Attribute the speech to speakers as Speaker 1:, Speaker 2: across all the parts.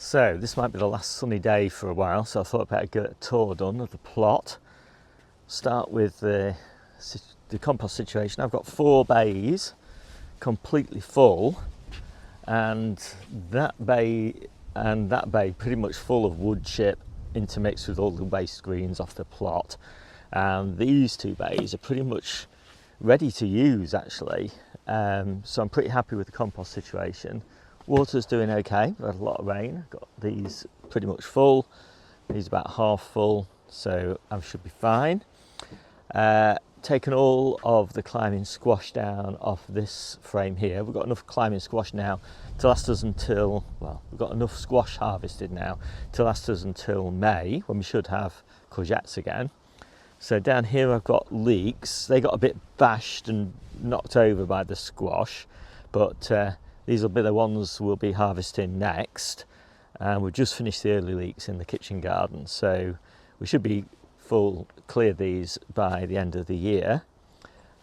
Speaker 1: So this might be the last sunny day for a while, so I thought I'd better get a tour done of the plot. Start with the compost situation. I've got 4 bays completely full, and that bay pretty much full of wood chip intermixed with all the waste greens off the plot. And these 2 bays are pretty much ready to use actually. So I'm pretty happy with the compost situation. Water's doing okay, we've had a lot of rain. Got these pretty much full, these about half full, so I should be fine. Taken all of the climbing squash down off this frame here. We've got enough climbing squash now to last us until, well, we've got enough squash harvested now to last us until May, when we should have courgettes again. So down here I've got leeks. They got a bit bashed and knocked over by the squash, but these will be the ones we'll be harvesting next. And we've just finished the early leeks in the kitchen garden, so we should be full clear these by the end of the year.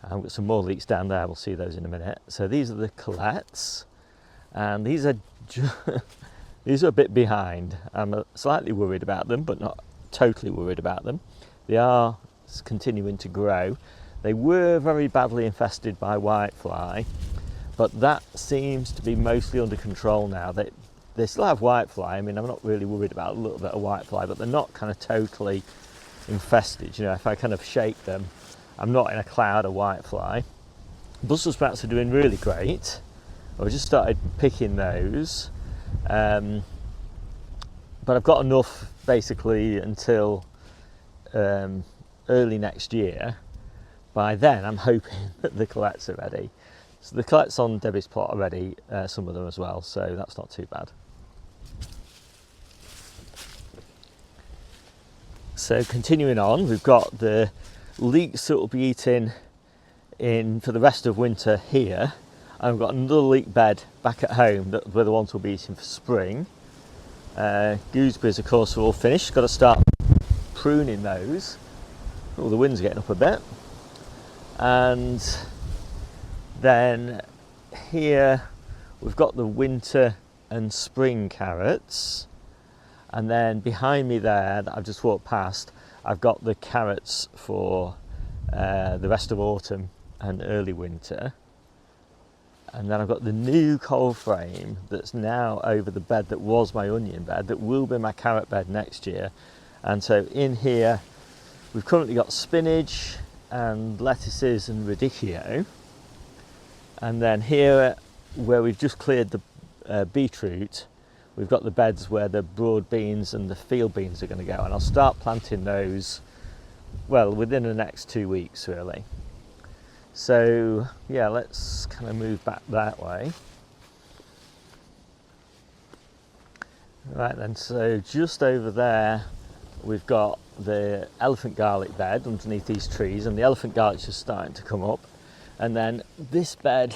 Speaker 1: I've got some more leeks down there, we'll see those in a minute. So these are the colettes, and these are these are a bit behind. I'm slightly worried about them, but not totally worried about them. They are continuing to grow. They were very badly infested by whitefly, but that seems to be mostly under control now. They still have whitefly. I mean, I'm not really worried about a little bit of whitefly, but they're not kind of totally infested. You know, if I kind of shake them, I'm not in a cloud of whitefly. Brussels sprouts are doing really great. I just started picking those, but I've got enough basically until early next year. By then I'm hoping that the colettes are ready. So the colettes on Debbie's plot are ready, some of them as well, so that's not too bad. So continuing on, we've got the leeks that we'll be eating in for the rest of winter here. And we've got another leek bed back at home that were the ones we'll be eating for spring. Gooseberries, of course, are all finished. Got to start pruning those. Oh, the wind's getting up a bit. And then here we've got the winter and spring carrots. And then behind me there, that I've just walked past, I've got the carrots for the rest of autumn and early winter. And then I've got the new cold frame that's now over the bed that was my onion bed, that will be my carrot bed next year. And so in here, we've currently got spinach and lettuces and radicchio. And then here, where we've just cleared the beetroot, we've got the beds where the broad beans and the field beans are going to go. And I'll start planting those, well, within the next 2 weeks, really. So yeah, let's kind of move back that way. Right then, so just over there we've got the elephant garlic bed underneath these trees, and the elephant garlic's just starting to come up. And then this bed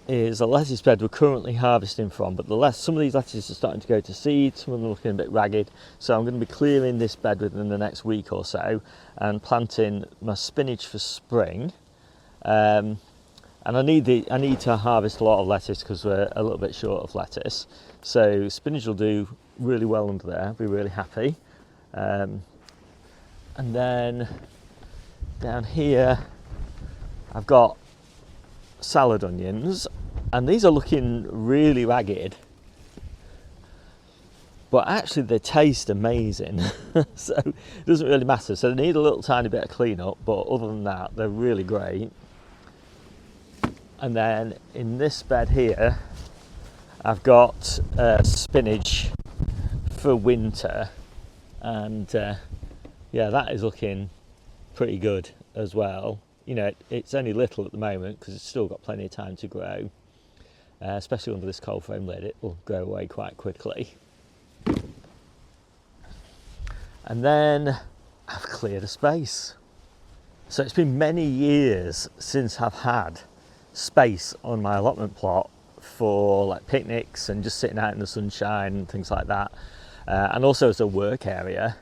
Speaker 1: is a lettuce bed we're currently harvesting from, but some of these lettuces are starting to go to seed, some of them are looking a bit ragged, so I'm going to be clearing this bed within the next week or so and planting my spinach for spring. And I need to harvest a lot of lettuce because we're a little bit short of lettuce, so spinach will do really well under there. I'll be really happy. And then down here I've got salad onions, and these are looking really ragged, but actually they taste amazing. So it doesn't really matter. So they need a little tiny bit of cleanup, but other than that they're really great. And then in this bed here I've got spinach for winter, and yeah, that is looking pretty good as well. You know, it's only little at the moment because it's still got plenty of time to grow, especially under this cold frame lid. It will grow away quite quickly. And then I've cleared a space. So it's been many years since I've had space on my allotment plot for like picnics and just sitting out in the sunshine and things like that, and also as a work area.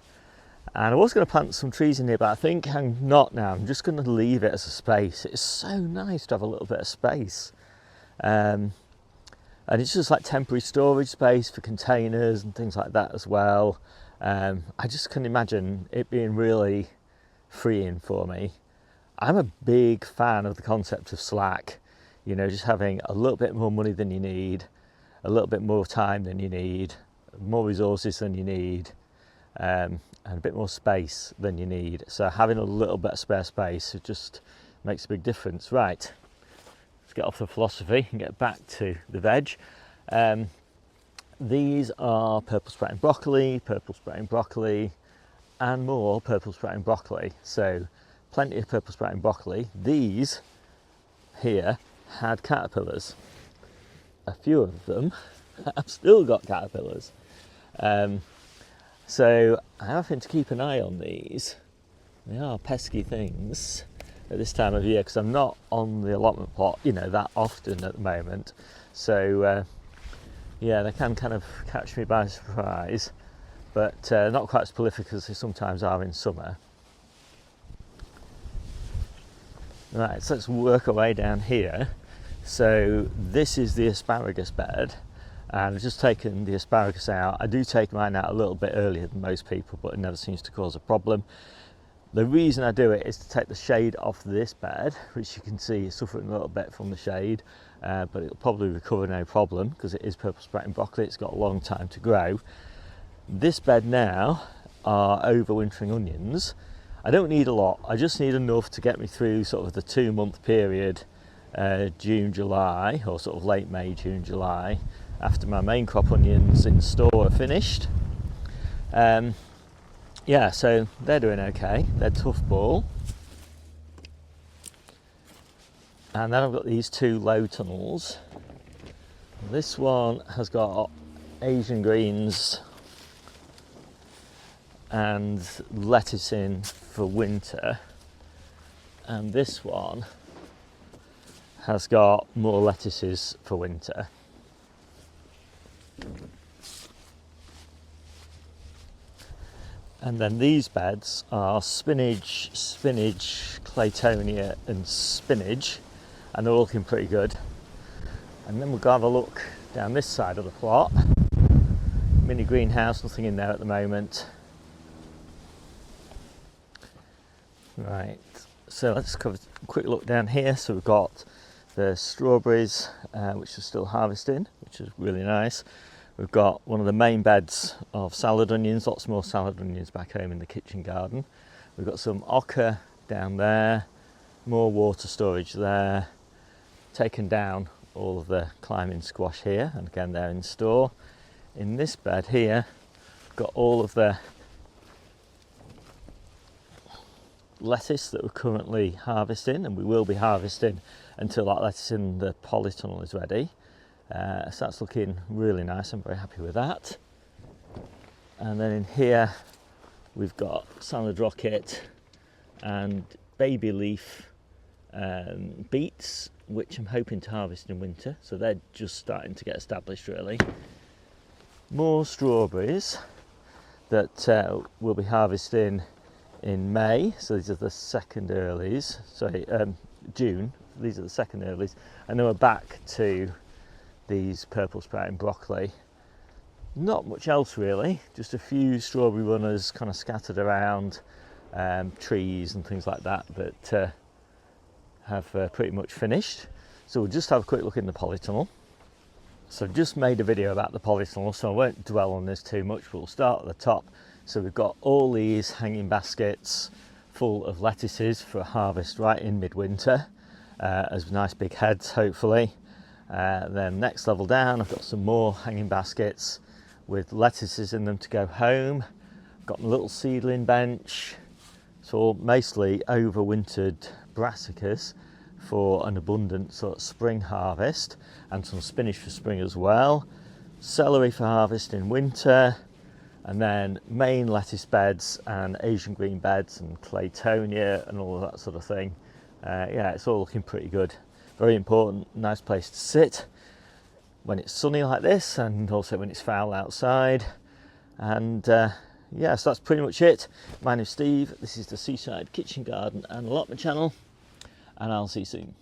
Speaker 1: And I was going to plant some trees in here, but I think I'm not now. I'm just going to leave it as a space. It's so nice to have a little bit of space. And and it's just like temporary storage space for containers and things like that as well. I just can imagine it being really freeing for me. I'm a big fan of the concept of slack, you know, just having a little bit more money than you need, a little bit more time than you need, more resources than you need, and a bit more space than you need. So having a little bit of spare space, it just makes a big difference. Right, let's get off the philosophy and get back to the veg. These are purple sprouting broccoli, and more purple sprouting broccoli. So plenty of purple sprouting broccoli. These here had caterpillars. A few of them have still got caterpillars. So I'm having to keep an eye on these. They are pesky things at this time of year because I'm not on the allotment plot, you know, that often at the moment. So yeah, they can kind of catch me by surprise, but not quite as prolific as they sometimes are in summer. Right, so let's work our way down here. So this is the asparagus bed, and I've just taken the asparagus out. I do take mine out a little bit earlier than most people, but it never seems to cause a problem. The reason I do it is to take the shade off this bed, which you can see is suffering a little bit from the shade, but it'll probably recover no problem because it is purple sprouting broccoli. It's got a long time to grow. This bed now are overwintering onions. I don't need a lot. I just need enough to get me through sort of the 2-month period, June, July, or sort of late May, June, July, after my main crop onions in store are finished. Yeah, so they're doing okay. They're tough ball. And then I've got these 2 low tunnels. This one has got Asian greens and lettuce in for winter, and this one has got more lettuces for winter. And then these beds are spinach, claytonia and spinach, and they're looking pretty good. And then we'll go have a look down this side of the plot. Mini greenhouse, nothing in there at the moment. Right, so let's have a quick look down here. So we've got the strawberries, which are still harvesting, which is really nice. We've got one of the main beds of salad onions, lots more salad onions back home in the kitchen garden. We've got some ochre down there, more water storage there. Taken down all of the climbing squash here, and again they're in store. In this bed here, we've got all of the lettuce that we're currently harvesting, and we will be harvesting until that lettuce in the polytunnel is ready. So that's looking really nice. I'm very happy with that. And then in here we've got salad rocket and baby leaf beets, which I'm hoping to harvest in winter, so they're just starting to get established really. More strawberries that we'll be harvesting in May, so these are the second earlies, June, these are the second earlies, and then we're back to these purple sprouting broccoli. Not much else really, just a few strawberry runners kind of scattered around, trees and things like that have pretty much finished. So we'll just have a quick look in the polytunnel. So I've just made a video about the polytunnel, so I won't dwell on this too much, but we'll start at the top. So we've got all these hanging baskets full of lettuces for harvest right in midwinter, as nice big heads hopefully. Then next level down I've got some more hanging baskets with lettuces in them to go home. I've got my little seedling bench. It's all mostly overwintered brassicas for an abundant sort of spring harvest, and some spinach for spring as well. Celery for harvest in winter, and then main lettuce beds and Asian green beds and claytonia and all of that sort of thing. Yeah, it's all looking pretty good. Very important, nice place to sit when it's sunny like this, and also when it's foul outside. And yeah, so that's pretty much it. My name's Steve, this is the Seaside Kitchen Garden and Allotment channel, and I'll see you soon.